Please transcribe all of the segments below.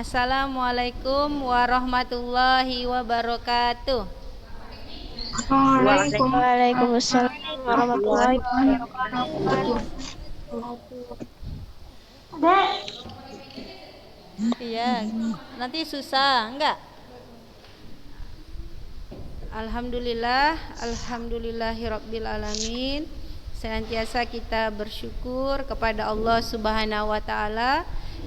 Assalamualaikum warahmatullahi wabarakatuh. Waalaikumsalam warahmatullahi wabarakatuh. Iya, nanti susah, enggak? Alhamdulillah, alhamdulillahirabbil alamin. Senantiasa kita bersyukur kepada Allah Subhanahu wa taala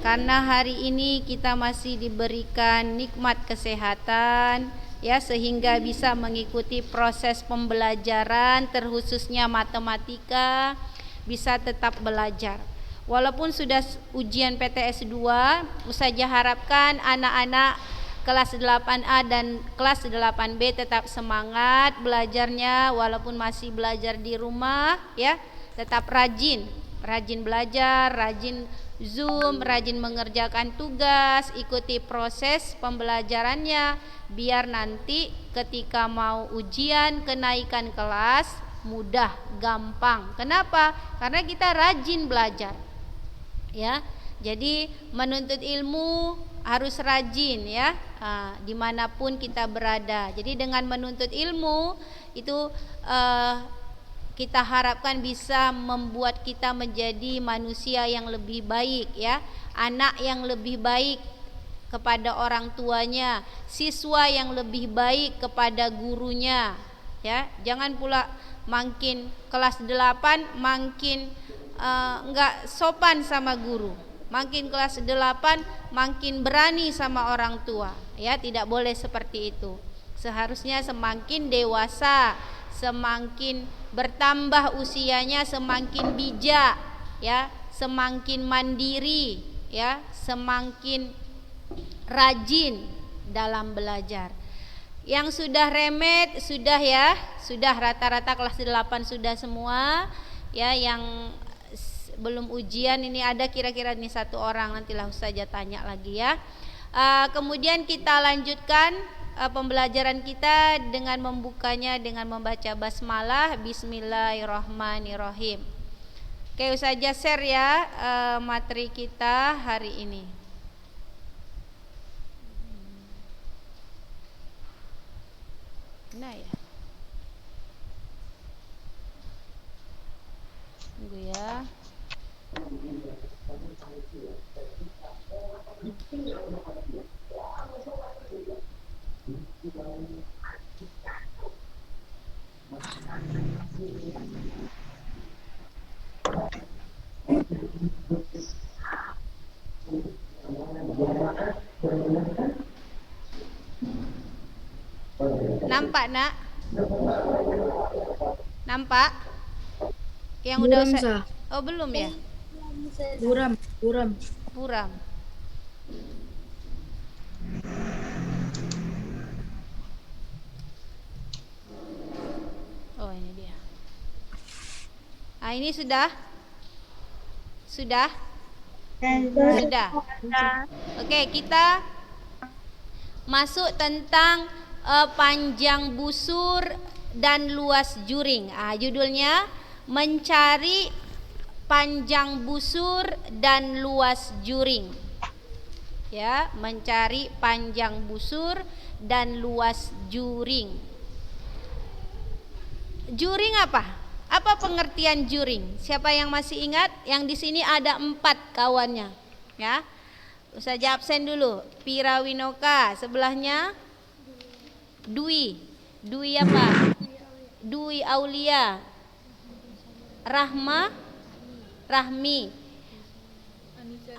karena hari ini kita masih diberikan nikmat kesehatan ya, sehingga bisa mengikuti proses pembelajaran terkhususnya matematika, bisa tetap belajar. Walaupun sudah ujian PTS 2, Ustazah harapkan anak-anak kelas 8A dan kelas 8B tetap semangat belajarnya walaupun masih belajar di rumah ya, tetap rajin belajar, rajin Zoom, rajin mengerjakan tugas, ikuti proses pembelajarannya biar nanti ketika mau ujian kenaikan kelas mudah, gampang. Kenapa? Karena kita rajin belajar. Ya, jadi menuntut ilmu harus rajin ya, dimanapun kita berada. Jadi dengan menuntut ilmu itu kita harapkan bisa membuat kita menjadi manusia yang lebih baik ya, anak yang lebih baik kepada orang tuanya, siswa yang lebih baik kepada gurunya ya. Jangan pula makin kelas 8 makin enggak sopan sama guru, makin kelas 8 makin berani sama orang tua ya. Tidak boleh seperti itu. Seharusnya semakin dewasa, semakin bertambah usianya, semakin bijak ya, semakin mandiri ya, semakin rajin dalam belajar. Yang sudah remet sudah ya, sudah rata-rata kelas 8 sudah semua ya. Yang belum ujian ini ada kira-kira nih 1 orang, nantilah Ustazah tanya lagi ya. Kemudian kita lanjutkan pembelajaran kita dengan membukanya dengan membaca basmalah, bismillahirrahmanirrahim. Oke, Ustazah share ya materi kita hari ini. Nah ya, tunggu ya. Nampak nak? Nampak? Yang udah usah. Oh belum ya? Buram. Oh ini dia. Ini sudah? Sudah. Oke, kita masuk tentang panjang busur dan luas juring. Judulnya mencari panjang busur dan luas juring. Ya, mencari panjang busur dan luas juring. Juring apa? Apa pengertian juring? Siapa yang masih ingat? Yang di sini ada 4 kawannya, ya. Ustazah absen dulu. Pira Winoka, sebelahnya Dwi. Dwi apa? Dwi Aulia. Rahmi.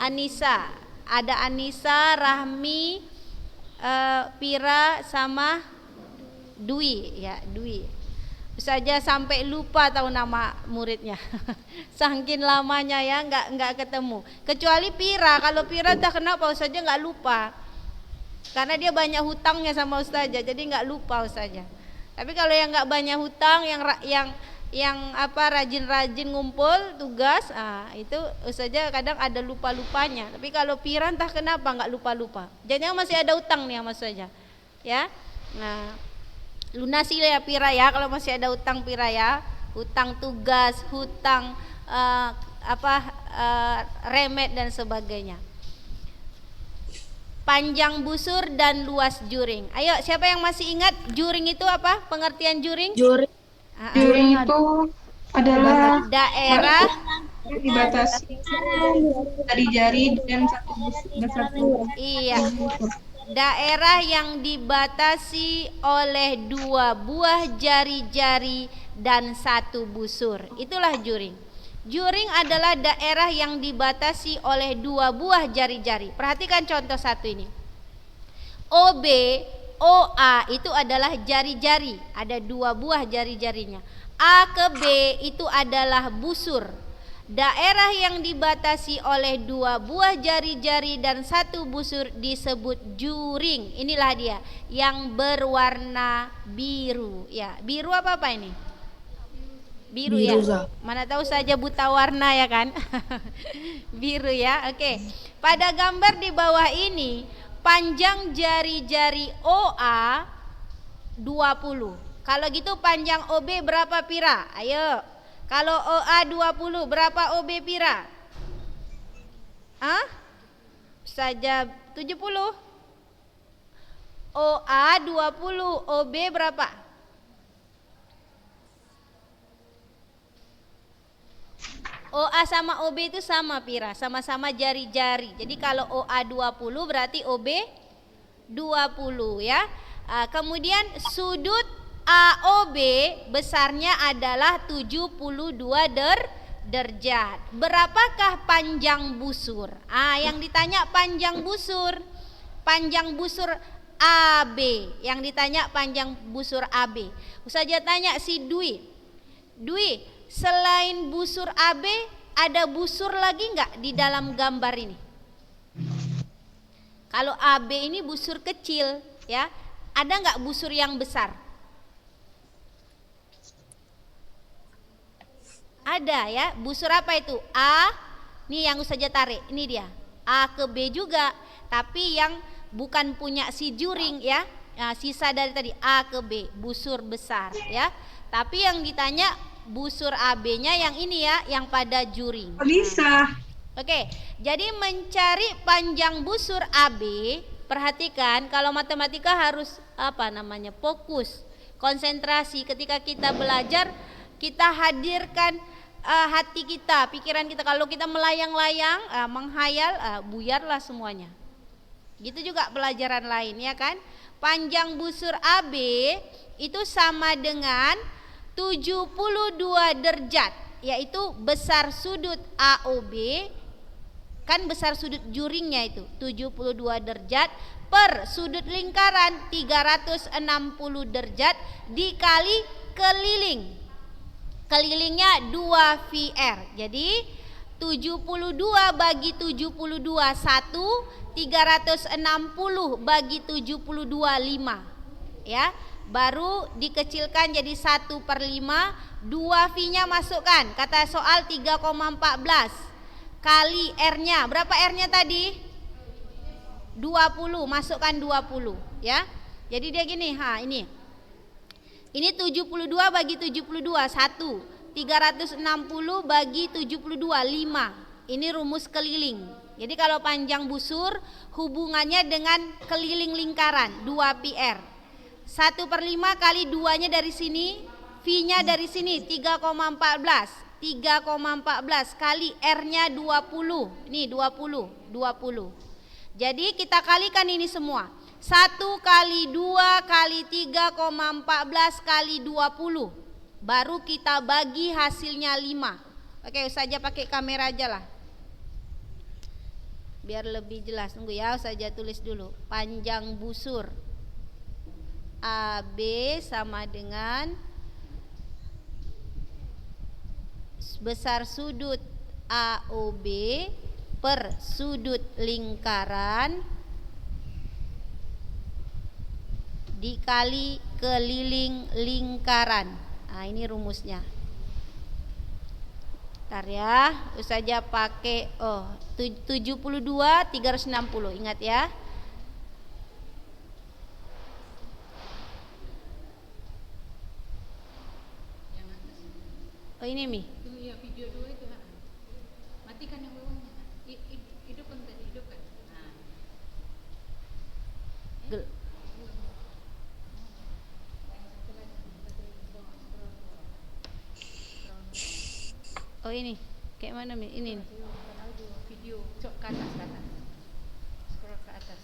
Anissa. Ada Anissa, Rahmi, Pira sama Dwi, ya, Dwi. Saja sampai lupa tahu nama muridnya. Saking lamanya ya enggak ketemu. Kecuali Pira, kalau Pira entah kenapa Ustazah enggak lupa. Karena dia banyak hutangnya sama Ustazah, jadi enggak lupa Ustazah. Tapi kalau yang enggak banyak hutang, yang rajin-rajin ngumpul tugas, itu Ustazah kadang ada lupa-lupanya. Tapi kalau Pira entah kenapa enggak lupa-lupa. Jangan masih ada hutang nih sama Ustazah. Ya. Nah, lunasi ya Pira ya, kalau masih ada hutang Pira ya, hutang tugas, hutang remet dan sebagainya. Panjang busur dan luas juring. Ayo, siapa yang masih ingat juring itu apa? Pengertian juring? Juring itu adalah Daerah yang dibatasi dari jari dan satu Iya. Daerah yang dibatasi oleh 2 buah jari-jari dan 1 busur. Itulah juring. Juring adalah daerah yang dibatasi oleh 2 buah jari-jari. Perhatikan contoh satu ini. OB, OA itu adalah jari-jari. Ada 2 buah jari-jarinya. A ke B itu adalah busur. Daerah yang dibatasi oleh 2 buah jari-jari dan 1 busur disebut juring. Inilah dia yang berwarna biru. Ya, biru apa ini? Biru ya. Mana tahu saja buta warna ya kan? Biru ya. Oke. Pada gambar di bawah ini panjang jari-jari OA 20. Kalau gitu panjang OB berapa pira? Ayo. Kalau OA 20, berapa OB pira? Saja 70. OA 20, OB berapa? OA sama OB itu sama pira, sama-sama jari-jari. Jadi kalau OA 20 berarti OB 20 ya. Kemudian sudut AOB besarnya adalah 72 derajat. Berapakah panjang busur? Yang ditanya panjang busur. Panjang busur AB. Yang ditanya panjang busur AB. Saja tanya si Dwi. Dwi, selain busur AB ada busur lagi enggak di dalam gambar ini? Kalau AB ini busur kecil ya. Ada enggak busur yang besar? Ada ya, busur apa itu? A, nih yang saja tarik, ini dia. A ke B juga, tapi yang bukan punya si juring ya. Nah, sisa dari tadi A ke B, busur besar ya. Tapi yang ditanya busur AB-nya yang ini ya, yang pada juring. Bisa. Oke, jadi mencari panjang busur AB, perhatikan kalau matematika harus fokus, konsentrasi. Ketika kita belajar, kita hadirkan hati kita, pikiran kita. Kalau kita melayang-layang, menghayal, buyarlah semuanya. Gitu juga pelajaran lain ya kan. Panjang busur AB itu sama dengan 72 derajat, yaitu besar sudut AOB, kan besar sudut juringnya itu 72 derajat per sudut lingkaran 360 derajat dikali keliling. Kelilingnya 2 VR. Jadi 72 bagi 72 1, 360 bagi 72 5. Ya. Baru dikecilkan jadi 1/5, 2 V-nya masukkan. Kata soal 3,14 kali R-nya. Berapa R-nya tadi? 20, masukkan 20 ya. Jadi dia gini, ini. Ini 72 bagi 72 1, 360 bagi 72 5. Ini rumus keliling. Jadi kalau panjang busur hubungannya dengan keliling lingkaran 2 PR. 1/5 kali 2-nya dari sini, V-nya dari sini 3,14. 3,14 kali R-nya 20. Ini 20. Jadi kita kalikan ini semua. 1 kali 2 kali 3,14 kali 20. Baru kita bagi hasilnya 5. Oke, saja pakai kamera aja lah. Biar lebih jelas. Tunggu ya, saja tulis dulu. Panjang busur AB sama dengan besar sudut AOB per sudut lingkaran dikali keliling lingkaran. Ini rumusnya. Bentar ya, saja pakai 72 360. Ingat ya. Ini Mi. Iya, video 2 itu. Matikan yang bawahnya. Hidupkan tadi, hidupkan. Oh ini, kayak mana nih? Ini nih. Video, cok ke atas, scroll ke atas.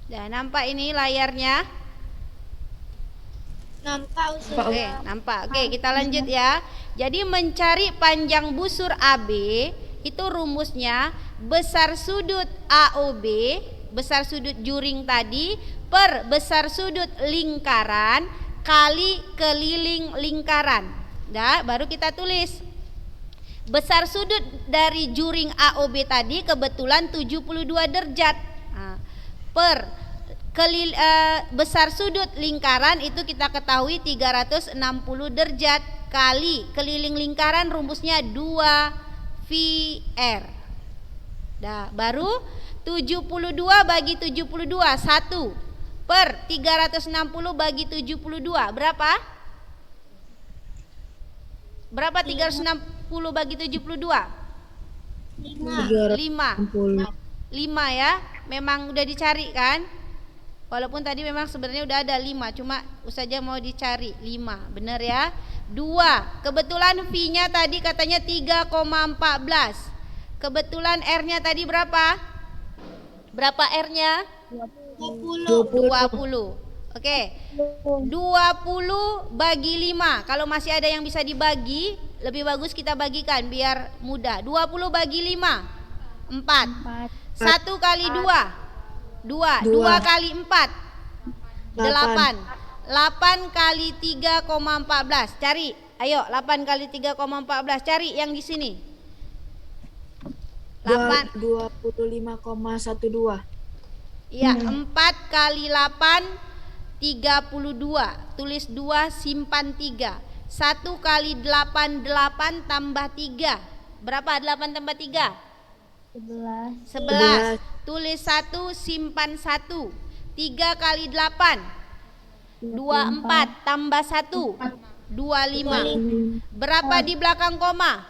Nah, nampak ini layarnya? Nampak Ustaz. Oke, nampak. Oke, kita lanjut ya. Jadi mencari panjang busur AB itu rumusnya besar sudut AOB, besar sudut juring tadi per besar sudut lingkaran kali keliling lingkaran. Nah, baru kita tulis. Besar sudut dari juring AOB tadi kebetulan 72 derajat. Nah, per besar sudut lingkaran itu kita ketahui 360 derajat kali keliling lingkaran rumusnya 2 VR. Nah, baru 72 bagi 72 1 per 360 bagi 72 berapa? Berapa 360 bagi 72? 5 ya. Memang udah dicari kan? Walaupun tadi memang sebenarnya udah ada 5, cuma Ustazah mau dicari 5, bener ya. 2, kebetulan V-nya tadi katanya 3,14. Kebetulan R-nya tadi berapa? Berapa R-nya? 20. Oke. 20 bagi 5. Kalau masih ada yang bisa dibagi, lebih bagus kita bagikan biar mudah. 20 bagi 5 4. 1 kali 2 2 kali 4 8 kali 3,14. Cari, ayo 8 kali 3,14. Cari yang di sini. 25,12. Iya, 4 kali 8 32. Tulis 2, simpan 3. 1 kali 8 8 tambah 3. Berapa 8 tambah 3? 11. Tulis 1, simpan 1. 3 kali 8 24 tambah 1 25. Berapa di belakang koma?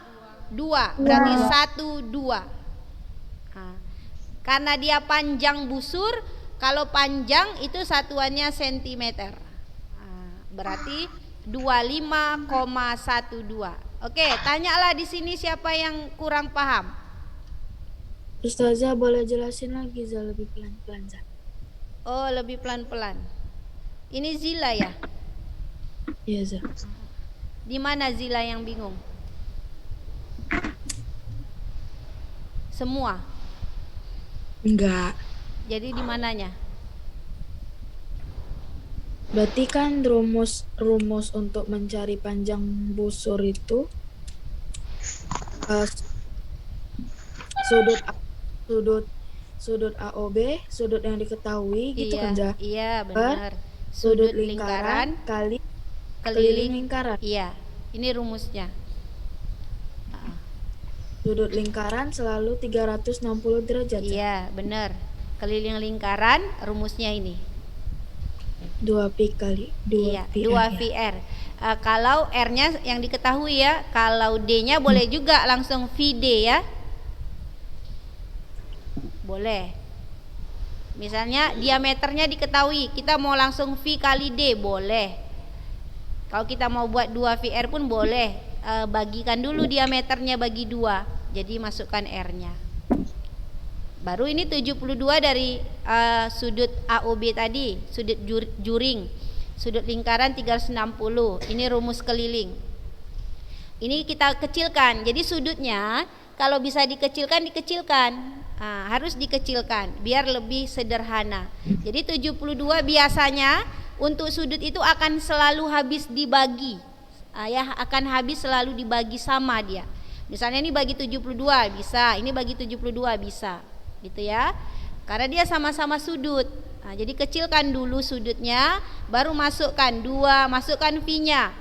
2. Berarti 1 2. Karena dia panjang busur, kalau panjang itu satuannya sentimeter. Berarti 25,12. Oke, tanyalah di sini siapa yang kurang paham. Ustazah boleh jelasin lagi Za lebih pelan-pelan Za. Oh, lebih pelan-pelan. Ini Zila ya? Iya Za. Di mana Zila yang bingung? Semua? Enggak. Jadi di mananya? Berarti kan rumus untuk mencari panjang busur itu sudut AOB, sudut yang diketahui gitu kan Za? Iya, benar. Sudut lingkaran kali keliling lingkaran. Iya, ini rumusnya. Sudut lingkaran selalu 360 derajat. Iya, benar. Keliling lingkaran rumusnya ini. 2pi kali 2 Iya, 2 VR. Kalau R-nya yang diketahui ya, kalau D-nya boleh juga langsung VD ya. Boleh. Misalnya diameternya diketahui, kita mau langsung V kali D boleh. Kalau kita mau buat 2 VR pun boleh. Bagikan dulu diameternya bagi 2. Jadi masukkan R-nya. Baru ini 72 dari sudut AOB tadi, sudut juring. Sudut lingkaran 360. Ini rumus keliling. Ini kita kecilkan. Jadi sudutnya kalau bisa dikecilkan, harus dikecilkan biar lebih sederhana. Jadi 72 biasanya untuk sudut itu akan selalu habis dibagi. Akan habis selalu dibagi sama dia. Misalnya ini bagi 72 bisa, ini bagi 72 bisa. Gitu ya. Karena dia sama-sama sudut. Jadi kecilkan dulu sudutnya, baru masukkan 2, masukkan V-nya.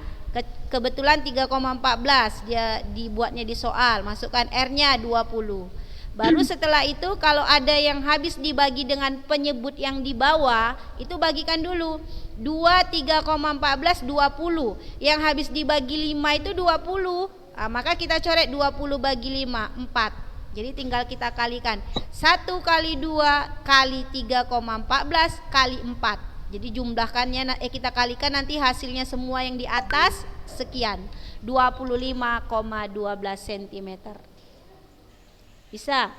Kebetulan 3,14 dia dibuatnya di soal, masukkan R-nya 20. Baru setelah itu kalau ada yang habis dibagi dengan penyebut yang di bawah, itu bagikan dulu. 2 3,14 20. Yang habis dibagi 5 itu 20. Maka kita coret 20 bagi 5 4. Jadi tinggal kita kalikan. 1 kali 2 kali 3,14 kali 4. Jadi jumlahkannya kita kalikan nanti hasilnya semua yang di atas sekian. 25,12 cm. Bisa?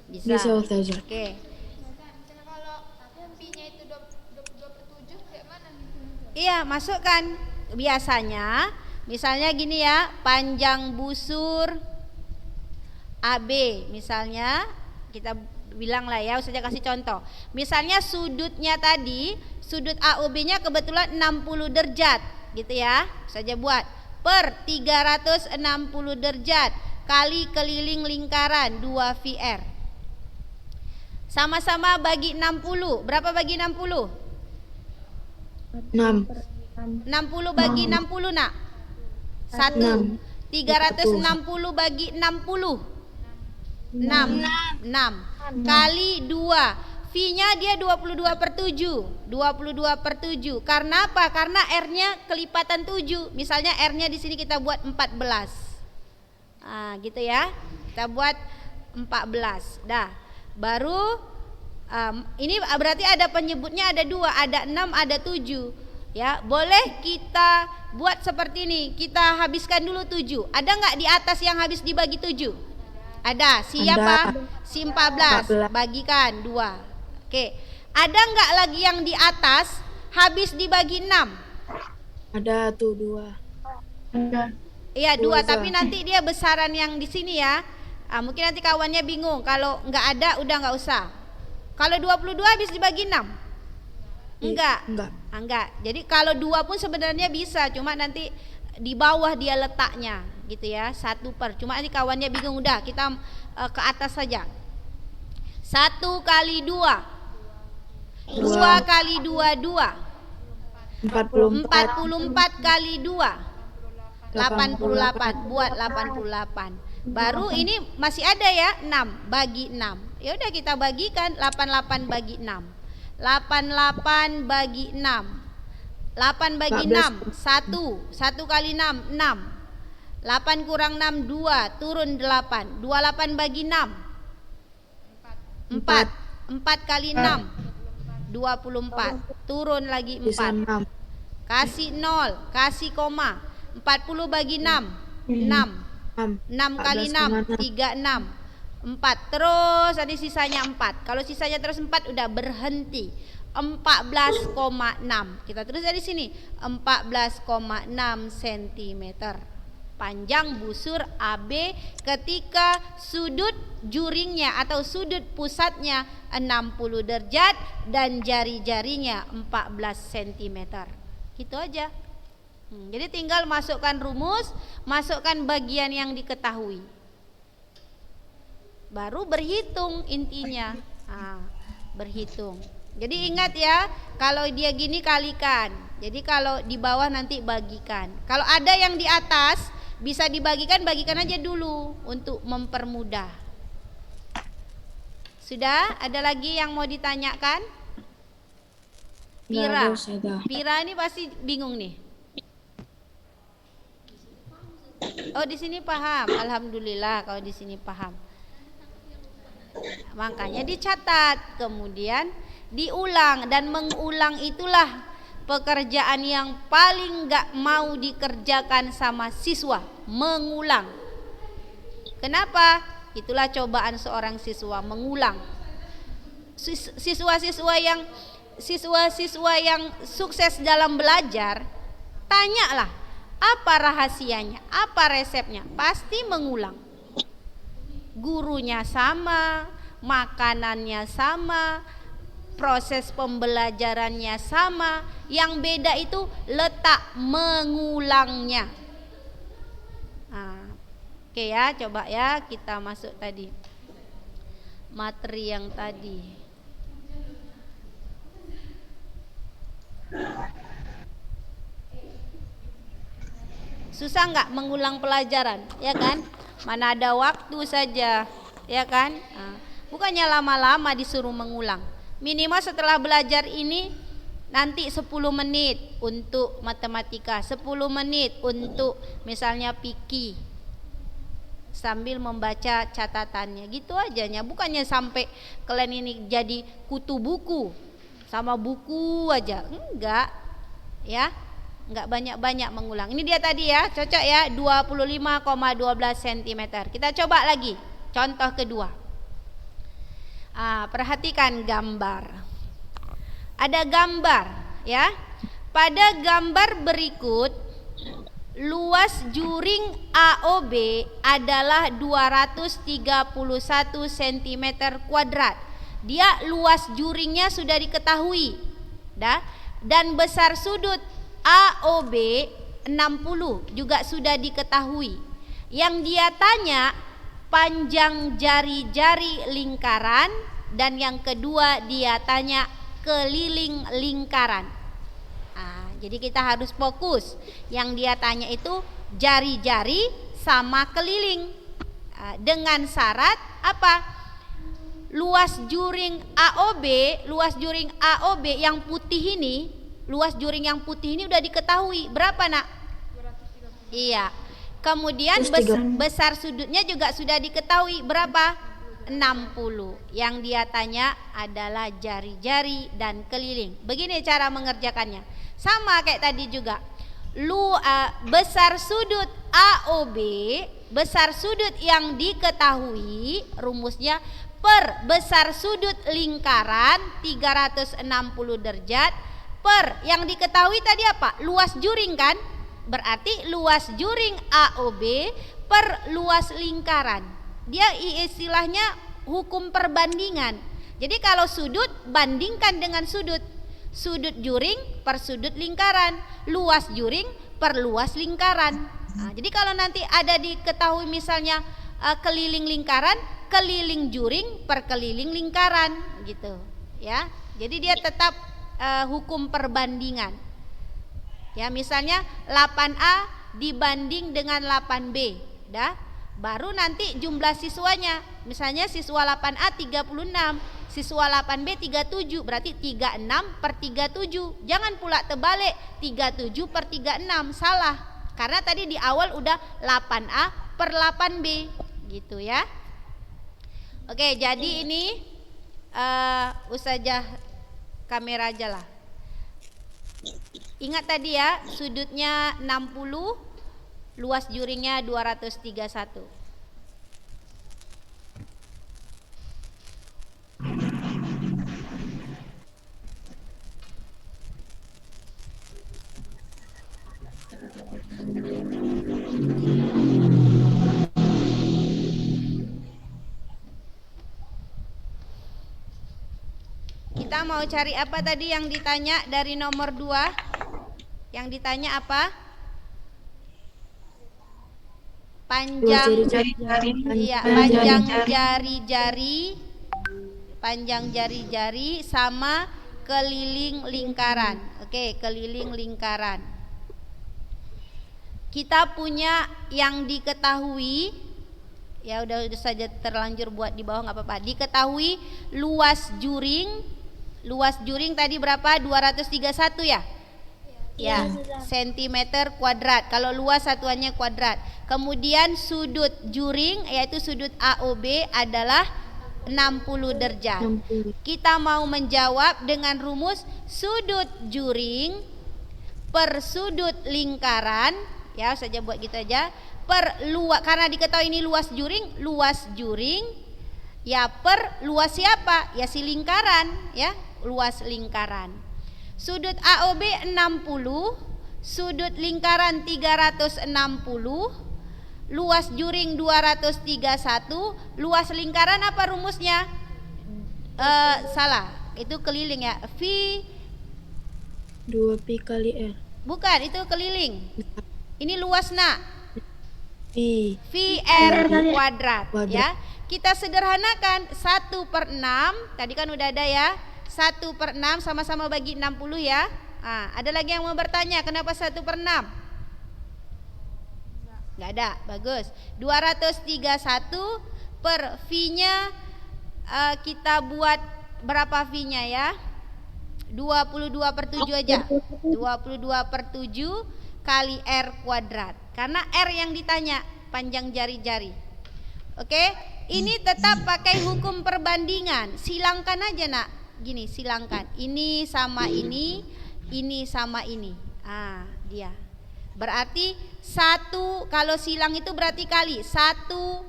Bisa Ustazah. Oke. Iya, masukkan. Biasanya misalnya gini ya, panjang busur AB misalnya, kita bilang lah ya, Ustazah kasih contoh. Misalnya sudutnya tadi, sudut AOB-nya kebetulan 60 derajat gitu ya. Ustazah buat per 360 derajat kali keliling lingkaran 2 VR. Sama-sama bagi 60. Berapa bagi 60? 6. 60 bagi 60 nak? 1. 360 bagi 60. 6 kali 2. V-nya dia 22/7. 22/7. Karena apa? Karena R-nya kelipatan 7. Misalnya R-nya di sini kita buat 14. Nah, gitu ya. Kita buat 14. Dah. Baru ini berarti ada penyebutnya ada 2, ada 6, ada 7. Ya, boleh kita buat seperti ini. Kita habiskan dulu 7. Ada nggak di atas yang habis dibagi 7? Ada. Siapa? Si 14. Bagikan 2. Oke. Ada nggak lagi yang di atas habis dibagi 6? Ada tuh 2. Ada. Iya 2, tapi nanti dia besaran yang di sini ya. Mungkin nanti kawannya bingung. Kalau nggak ada udah nggak usah. Kalau 22 habis dibagi 6? Enggak. Enggak. Jadi kalau 2 pun sebenarnya bisa, cuma nanti di bawah dia letaknya gitu ya, 1 per. Cuma nanti kawannya bingung, udah kita ke atas saja. 1 kali 2. 2 kali 2 2. 44 kali 2 88. Buat 88. Baru ini masih ada ya 6 bagi 6. Ya udah kita bagikan 88 bagi 6. 88 bagi 6. 8 bagi 6 1. 1 kali 6 6. 8 kurang 6 2, turun 8. 28 bagi 6 4. 4 kali 6 24, turun lagi 4. Kasih 0, kasih koma. 40 bagi 6 6. 6 kali 6 36. 4 terus ada sisanya 4. Kalau sisanya terus 4 udah berhenti. 14,6. Kita terus dari sini 14,6 cm panjang busur AB ketika sudut juringnya atau sudut pusatnya 60 derajat dan jari-jarinya 14 cm. Gitu aja. Jadi tinggal masukkan rumus, masukkan bagian yang diketahui. Baru berhitung intinya. Berhitung. Jadi ingat ya, kalau dia gini kalikan. Jadi kalau di bawah nanti bagikan. Kalau ada yang di atas bisa dibagikan, bagikan aja dulu untuk mempermudah. Sudah? Ada lagi yang mau ditanyakan? Pira. Pira ini pasti bingung nih. Oh, di sini paham. Alhamdulillah kalau di sini paham. Makanya dicatat, kemudian diulang, dan mengulang itulah pekerjaan yang paling gak mau dikerjakan sama siswa, mengulang. Kenapa? Itulah cobaan seorang siswa, mengulang. Siswa-siswa yang sukses dalam belajar, tanyalah apa rahasianya, apa resepnya, pasti mengulang. Gurunya sama, makanannya sama, proses pembelajarannya sama, yang beda itu letak mengulangnya. Oke ya, coba ya kita masuk tadi materi yang tadi. Susah nggak mengulang pelajaran, ya kan? Mana ada waktu saja, ya kan? Bukannya lama-lama disuruh mengulang. Minimal setelah belajar ini nanti 10 menit untuk matematika, 10 menit untuk misalnya fikih, sambil membaca catatannya. Gitu aja, bukannya sampai kalian ini jadi kutu buku sama buku aja. Enggak. Ya. Enggak banyak-banyak mengulang. Ini dia tadi ya, cocok ya, 25,12 cm. Kita coba lagi. Contoh kedua. Perhatikan gambar. Ada gambar ya. Pada gambar berikut luas juring AOB adalah 231 cm kuadrat. Dia luas juringnya sudah diketahui. Dan besar sudut AOB 60 juga sudah diketahui. Yang dia tanya panjang jari-jari lingkaran, dan yang kedua dia tanya keliling lingkaran. Jadi kita harus fokus. Yang dia tanya itu jari-jari sama keliling. Dengan syarat apa? Luas juring AOB yang putih ini, luas juring yang putih ini udah diketahui. Berapa, Nak? 230. Iya. Kemudian besar sudutnya juga sudah diketahui. Berapa? 60. Yang dia tanya adalah jari-jari dan keliling. Begini cara mengerjakannya. Sama kayak tadi juga. Besar sudut AOB, besar sudut yang diketahui, rumusnya per besar sudut lingkaran 360 derajat per yang diketahui tadi apa? Luas juring kan? Berarti luas juring AOB per luas lingkaran. Dia istilahnya hukum perbandingan. Jadi kalau sudut bandingkan dengan sudut. Sudut juring per sudut lingkaran, luas juring per luas lingkaran. Jadi kalau nanti ada diketahui misalnya keliling lingkaran, keliling juring per keliling lingkaran gitu ya. Jadi dia tetap hukum perbandingan. Ya, misalnya 8A dibanding dengan 8B, baru nanti jumlah siswanya. Misalnya siswa 8A 36, siswa 8B 37, berarti 36 per 37. Jangan pula terbalik 37 per 36, salah. Karena tadi di awal udah 8A per 8B gitu ya. Oke, jadi ini Ustazah kamera aja lah. Ingat tadi ya, sudutnya 60, luas juringnya 231. Kita mau cari apa tadi yang ditanya dari nomor 2? Yang ditanya apa? Panjang jari-jari, panjang jari-jari sama keliling lingkaran. Oke, keliling lingkaran. Kita punya yang diketahui, ya udah saja terlanjur buat di bawah nggak apa-apa. Diketahui luas juring tadi berapa? 231 ya? Ya, sentimeter kuadrat. Kalau luas satuannya kuadrat. Kemudian sudut juring yaitu sudut AOB adalah 60 derajat. Kita mau menjawab dengan rumus sudut juring per sudut lingkaran, ya saja buat gitu aja, per luas, karena diketahui ini luas juring ya per luas siapa? Ya si lingkaran, ya, luas lingkaran. Sudut AOB 60, sudut lingkaran 360, luas juring 231, luas lingkaran apa rumusnya? Salah, itu keliling ya. V 2pi kali R. Bukan, itu keliling. Ini luas nak. VR kuadrat ya. Kita sederhanakan 1/6, tadi kan udah ada ya. 1/6 sama-sama bagi 60 ya. Ada lagi yang mau bertanya kenapa 1/6? Enggak ada, bagus. 231 per V-nya kita buat berapa V-nya ya? 22/7 aja. 22/7 kali R kuadrat. Karena R yang ditanya, panjang jari-jari. Oke, ini tetap pakai hukum perbandingan. Silangkan aja nak, gini silangkan. Ini sama ini sama ini. Dia. Berarti satu, kalau silang itu berarti kali. Satu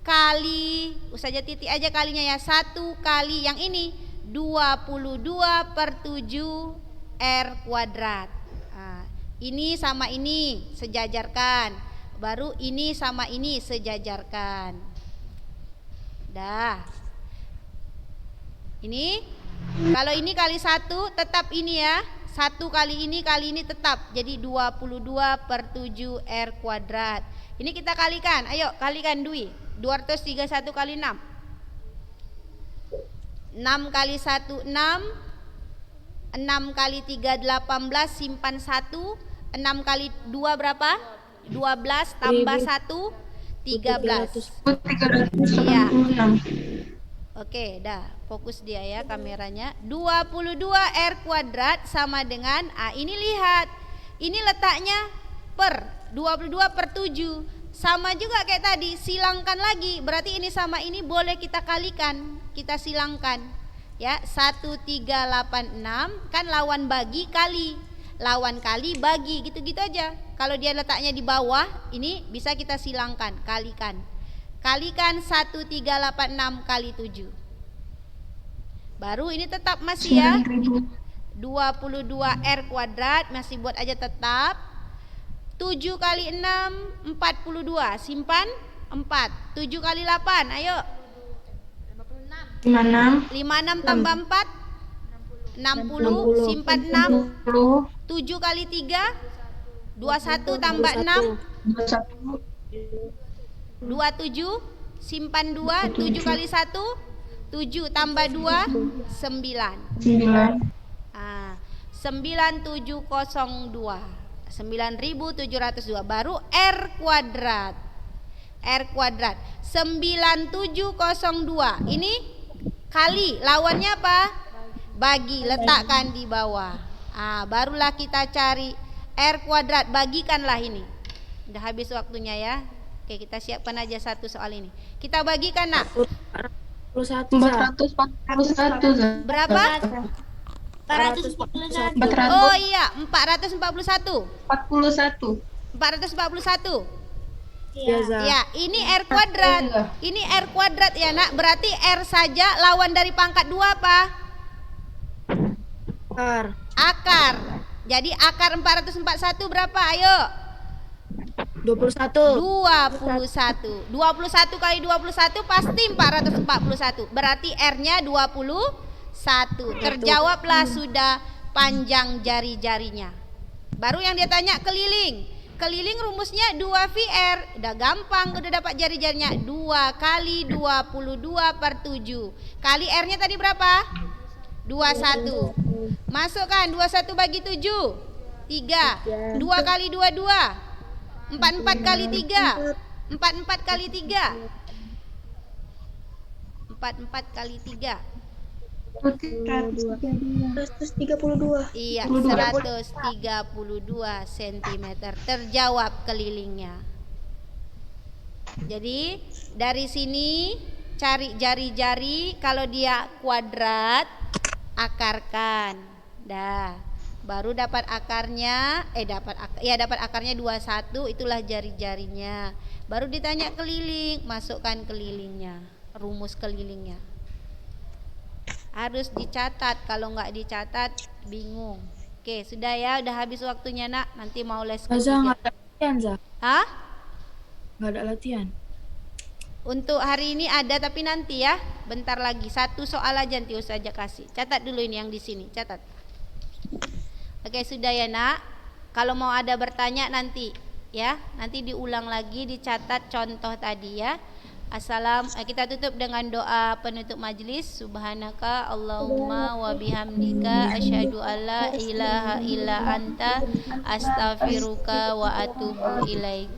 kali, usah aja titik aja kalinya ya. Satu kali yang ini 22/7 R kuadrat. Ini sama ini sejajarkan. Baru ini sama ini sejajarkan. Dah. Ini kalau ini kali 1 tetap ini ya. 1 kali ini tetap. Jadi 22/7 R kuadrat. Ini kita kalikan. Ayo kalikan Dwi. 231 kali 6. 6 kali 1 6. 6 kali 3 18, simpan 1. 6 kali 2 berapa? 12 tambah 1 13. 346. Iya. Oke, dah. Fokus dia ya kameranya. 22 R kuadrat sama dengan ini lihat. Ini letaknya per 22/7. Sama juga kayak tadi, silangkan lagi. Berarti ini sama ini boleh kita kalikan. Kita silangkan. Ya, 1386 kan lawan bagi kali. Lawan kali bagi, gitu-gitu aja. Kalau dia letaknya di bawah, ini bisa kita silangkan, kalikan. Kalikan 1386 kali 7. Baru ini tetap masih ya 22 R kuadrat, masih buat aja tetap. 7 kali 6 42, simpan 4. 7 kali 8, ayo 56. 56 tambah 4 60, simpan 6. 7 kali 3 21 tambah 6 27, simpan 2. 7 kali 1 7 tambah 2 9. 9702. 9702 baru R kuadrat. R kuadrat 9702. Ini kali, lawannya apa? Bagi, letakkan di bawah. Barulah kita cari R kuadrat, bagikanlah ini. Udah habis waktunya ya. Oke, kita siapkan aja satu soal ini. Kita bagikan nak. 441. Berapa? 441. Oh iya, 441. 41. 441. Iya. Ya, ini R kuadrat. Ini R kuadrat ya nak. Berarti R saja lawan dari pangkat 2 apa? Akar. Jadi akar 441 berapa? Ayo. 21. 21. 21 kali 21 pasti 441. Berarti R-nya 21. Terjawablah sudah panjang jari-jarinya. Baru yang dia tanya keliling. Keliling rumusnya 2VR. Udah gampang, udah dapat jari-jarinya. 2 kali 22/7. Kali R-nya tadi berapa? 21. Masukkan 21 bagi 7 3. 2 kali 2 2. 4 kali 3. 4 kali 3. 4 kali 3. 132. Iya, 132 cm. Terjawab kelilingnya. Jadi dari sini cari jari-jari. Kalau dia kuadrat, akarkan. Dah. Baru dapat akarnya, dapat akarnya 21, itulah jari-jarinya. Baru ditanya keliling, masukkan kelilingnya, rumus kelilingnya. Harus dicatat, kalau nggak dicatat bingung. Oke, sudah ya, udah habis waktunya nak. Nanti mau les Zah, nggak ada latihan, Zah. Hah? Nggak ada latihan. Untuk hari ini ada, tapi nanti ya, bentar lagi. Satu soal aja nanti saja kasih. Catat dulu ini yang di sini, catat. Oke, sudah ya nak. Kalau mau ada bertanya nanti ya, nanti diulang lagi, dicatat contoh tadi ya. Kita tutup dengan doa penutup majlis. Subhanaka Allahumma wa bihamdika asyhadu alla ilaha illa anta astaghfiruka wa atubu ilaik.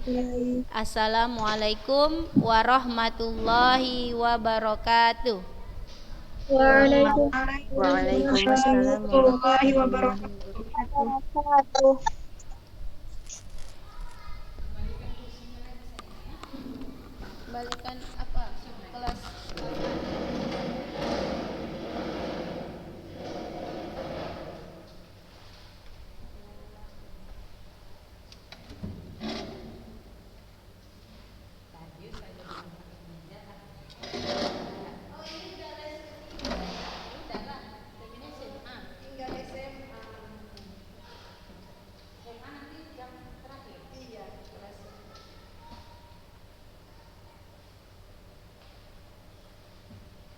Assalamualaikum warahmatullahi wabarakatuh. Waalaikumsalam warahmatullahi wabarakatuh. Balikan